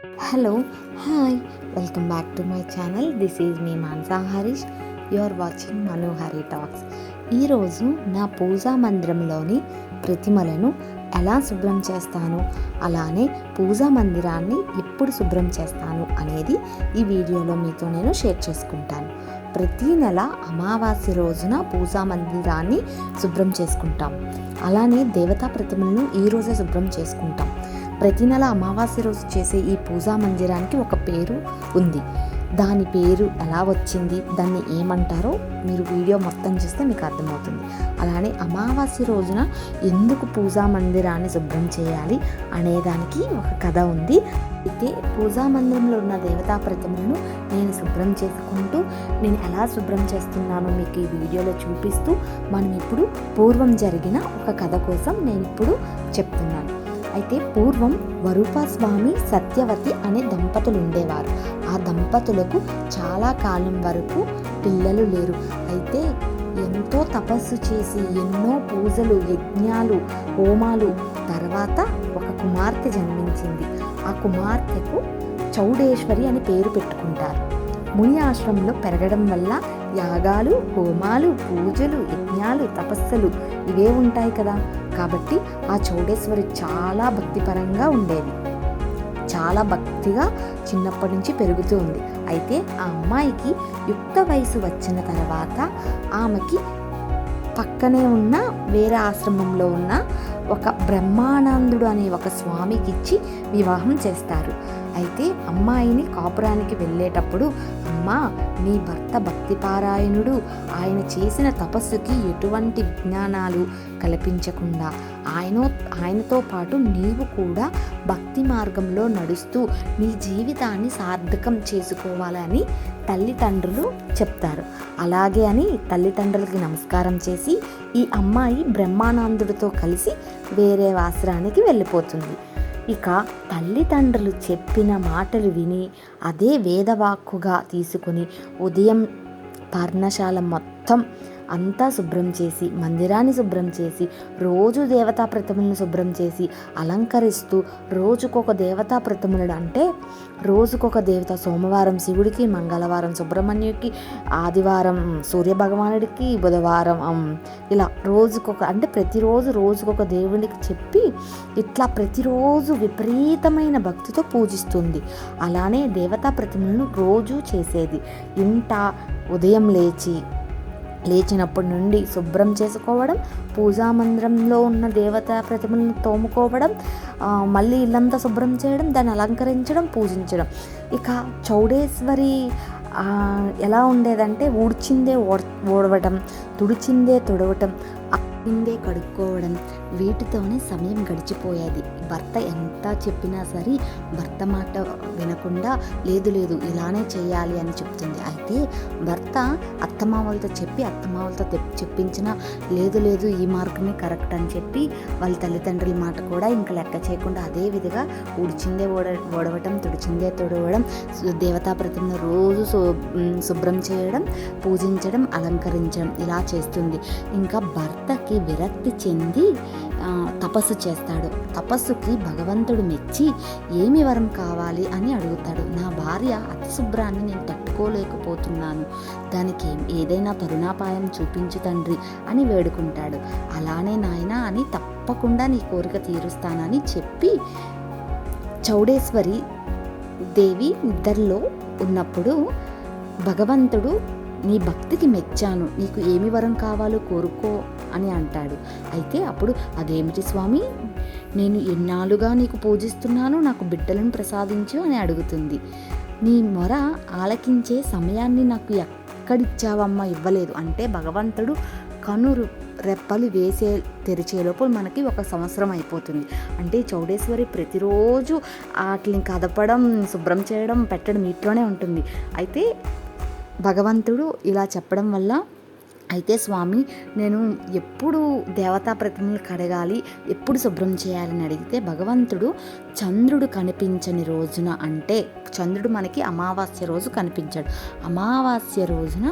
Hello, hi, welcome back to my channel. This is me Mansa Harish. You are watching Manohari talks. ఈరోజు నా పూజా మందిరంలోని ప్రతిమలను ఎలా శుభ్రం చేస్తాను, అలానే పూజా మందిరాన్ని ఎప్పుడు శుభ్రం చేస్తాను అనేది ఈ వీడియోలో మీతో నేను షేర్ చేసుకుంటాను. ప్రతీ నెల అమావాస్య రోజున పూజా మందిరాన్ని శుభ్రం చేసుకుంటాం. అలానే దేవతా ప్రతిమలను ఈరోజే శుభ్రం చేసుకుంటాం. ప్రతి నెల అమావాస్య రోజు చేసే ఈ పూజా మందిరానికి ఒక పేరు ఉంది. దాని పేరు ఎలా వచ్చింది, దాన్ని ఏమంటారో మీరు వీడియో మొత్తం చూస్తే మీకు అర్థమవుతుంది. అలానే అమావాస్య రోజున ఎందుకు పూజా మందిరాన్ని శుభ్రం చేయాలి అనేదానికి ఒక కథ ఉంది. అయితే పూజా మందిరంలో ఉన్న దేవతా ప్రతిమలను నేను శుభ్రం చేసుకుంటూ నేను ఎలా శుభ్రం చేస్తున్నానో మీకు ఈ వీడియోలో చూపిస్తూ మనం ఇప్పుడు పూర్వం జరిగిన ఒక కథ కోసం నేను ఇప్పుడు చెప్తున్నాను. అయితే పూర్వం వరూపస్వామి సత్యవతి అనే దంపతులు ఉండేవారు. ఆ దంపతులకు చాలా కాలం వరకు పిల్లలు లేరు. అయితే ఎంతో తపస్సు చేసి ఎన్నో పూజలు, యజ్ఞాలు, హోమాలు తర్వాత ఒక కుమార్తె జన్మించింది. ఆ కుమార్తెకు చౌడేశ్వరి అని పేరు పెట్టుకుంటారు. ముని ఆశ్రమంలో పెరగడం వల్ల యాగాలు, హోమాలు, పూజలు, యజ్ఞాలు, తపస్సులు ఇవే ఉంటాయి కదా. కాబట్టి ఆ చౌడేశ్వరి చాలా భక్తిపరంగా ఉండేది. చాలా భక్తిగా చిన్నప్పటి నుంచి పెరుగుతూ ఉంది. అయితే ఆ అమ్మాయికి యుక్త వయసు వచ్చిన తర్వాత ఆమెకి పక్కనే ఉన్న వేరే ఆశ్రమంలో ఉన్న ఒక బ్రహ్మానందుడు అనే ఒక స్వామికి ఇచ్చి వివాహం చేస్తారు. అయితే అమ్మాయిని కాపురానికి వెళ్ళేటప్పుడు, అమ్మా, నీ భర్త భక్తిపారాయణుడు, ఆయన చేసిన తపస్సుకి ఎటువంటి విజ్ఞానాలు కల్పించకుండా ఆయనతో పాటు నీవు కూడా భక్తి మార్గంలో నడుస్తూ నీ జీవితాన్ని సార్థకం చేసుకోవాలని తల్లిదండ్రులు చెప్తారు. అలాగే అని తల్లిదండ్రులకి నమస్కారం చేసి ఈ అమ్మాయి బ్రహ్మానందుడితో కలిసి వేరే ఆశ్రమానికి వెళ్ళిపోతుంది. ఇక తల్లిదండ్రులు చెప్పిన మాటలు విని అదే వేదవాక్కుగా తీసుకుని ఉదయం పర్ణశాల మొత్తం అంతా శుభ్రం చేసి, మందిరాన్ని శుభ్రం చేసి, రోజు దేవతా ప్రతిమలను శుభ్రం చేసి అలంకరిస్తూ రోజుకొక దేవతా ప్రతిమలు అంటే రోజుకొక దేవత, సోమవారం శివుడికి, మంగళవారం సుబ్రహ్మణ్యుడికి, ఆదివారం సూర్యభగవానుడికి, బుధవారం ఇలా రోజుకొక అంటే ప్రతిరోజు రోజుకొక దేవునికి చెప్పి ఇట్లా ప్రతిరోజు విపరీతమైన భక్తితో పూజిస్తుంది. అలానే దేవతా ప్రతిమలను రోజు చేసేది. ఇంట ఉదయం లేచినప్పటి నుండి శుభ్రం చేసుకోవడం, పూజా మందిరంలో ఉన్న దేవతా ప్రతిమలను తోముకోవడం, మళ్ళీ ఇల్లంతా శుభ్రం చేయడం, దాన్ని అలంకరించడం, పూజించడం. ఇక చౌడేశ్వరి ఎలా ఉండేదంటే ఊడ్చిందే ఓడవటం, తుడిచిందే తుడవటం, అక్కిందే కడుక్కోవడం, వీటితోనే సమయం గడిచిపోయేది. భర్త ఎంత చెప్పినా సరే భర్త మాట వినకుండా లేదు ఇలానే చేయాలి అని చెప్తుంది. అయితే భర్త అత్తమామలతో చెప్పించిన లేదు ఈ మార్గమే కరెక్ట్ అని చెప్పి వాళ్ళ తల్లిదండ్రుల మాట కూడా ఇంకా లెక్క చేయకుండా అదే విధంగా ఊడ్చిందే ఓడవటం, తుడిచిందే తుడవడం, దేవతా ప్రతిమను రోజు శుభ్రం చేయడం, పూజించడం, అలంకరించడం ఇలా చేస్తుంది. ఇంకా భర్తకి విరక్తి చెంది తపస్సు చేస్తాడు. తపస్సుకి భగవంతుడు మెచ్చి ఏమి వరం కావాలి అని అడుగుతాడు. నా భార్య అతి శుభ్రాన్ని నేను తట్టుకోలేకపోతున్నాను, దానికి ఏదైనా తరుణాపాయం చూపించు తండ్రి అని వేడుకుంటాడు. అలానే నాయనా అని తప్పకుండా నీ కోరిక తీరుస్తానని చెప్పి చౌడేశ్వరి దేవి నిద్రలో ఉన్నప్పుడు భగవంతుడు నీ భక్తికి మెచ్చాను, నీకు ఏమి వరం కావాలో కోరుకో అని అంటాడు. అయితే అప్పుడు అదేమిటి స్వామి, నేను ఎన్నాళ్ళుగా నీకు పూజిస్తున్నాను, నాకు బిడ్డలను ప్రసాదించు అని అడుగుతుంది. నీ మొర ఆలకించే సమయాన్ని నాకు ఎక్కడిచ్చావమ్మా, ఇవ్వలేదు అంటే భగవంతుడు రెప్పలు తెరిచేలోపు మనకి 1 సంవత్సరం అయిపోతుంది. అంటే చౌడేశ్వరి ప్రతిరోజు వాటిని కదపడం, శుభ్రం చేయడం, పెట్టడం ఇట్లోనే ఉంటుంది. అయితే భగవంతుడు ఇలా చెప్పడం వల్ల, అయితే స్వామి నేను ఎప్పుడు దేవతా ప్రతిమలు కడగాలి, ఎప్పుడు శుభ్రం చేయాలని అడిగితే భగవంతుడు చంద్రుడు కనిపించని రోజున, అంటే చంద్రుడు మనకి అమావాస్య రోజు కనిపించాడు. అమావాస్య రోజున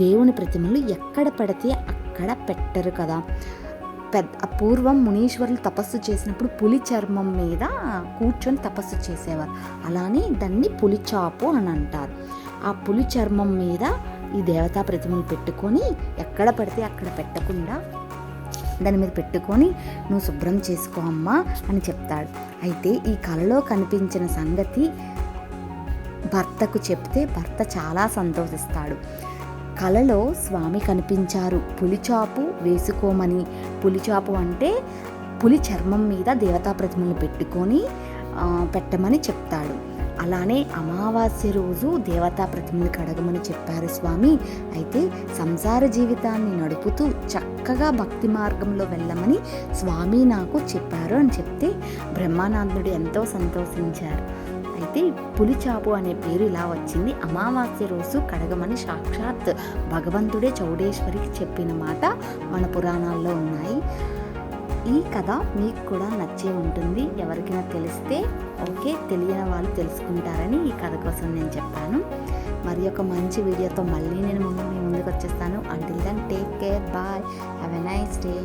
దేవుని ప్రతిమలు ఎక్కడ పడితే అక్కడ పెట్టరు కదా. పూర్వం మునీశ్వరులు తపస్సు చేసినప్పుడు పులి చర్మం మీద కూర్చొని తపస్సు చేసేవారు. అలానే దాన్ని పులిచాపు అని అంటారు. ఆ పులి చర్మం మీద ఈ దేవతా ప్రతిమలు పెట్టుకొని ఎక్కడ పడితే అక్కడ పెట్టకుండా దాని మీద పెట్టుకొని నువ్వు శుభ్రం చేసుకో అమ్మా అని చెప్తాడు. అయితే ఈ కలలో కనిపించిన సంగతి భర్తకు చెప్తే భర్త చాలా సంతోషిస్తాడు. కలలో స్వామి కనిపించారు, పులిచాపు వేసుకోమని. పులిచాపు అంటే పులి చర్మం మీద దేవతా ప్రతిమలు పెట్టుకొని పెట్టమని చెప్తాడు. అలానే అమావాస్య రోజు దేవతా ప్రతిమలు కడగమని చెప్పారు స్వామి. అయితే సంసార జీవితాన్ని నడుపుతూ చక్కగా భక్తి మార్గంలో వెళ్ళమని స్వామి నాకు చెప్పారు అని చెప్తే బ్రహ్మానందుడు ఎంతో సంతోషించారు. అయితే పులిచాపు అనే పేరు ఇలా వచ్చింది. అమావాస్య రోజు కడగమని సాక్షాత్ భగవంతుడే చౌడేశ్వరికి చెప్పిన మాట మన పురాణాల్లో ఉన్నాయి. ఈ కథ మీకు కూడా నచ్చే ఉంటుంది. ఎవరికైనా తెలిస్తే ఓకే, తెలియని వాళ్ళు తెలుసుకుంటారని ఈ కథ కోసం నేను చెప్పాను. మరి ఒక మంచి వీడియోతో మళ్ళీ నేను మీ ముందుకు వచ్చేస్తాను. Until then take care, bye, have a nice day.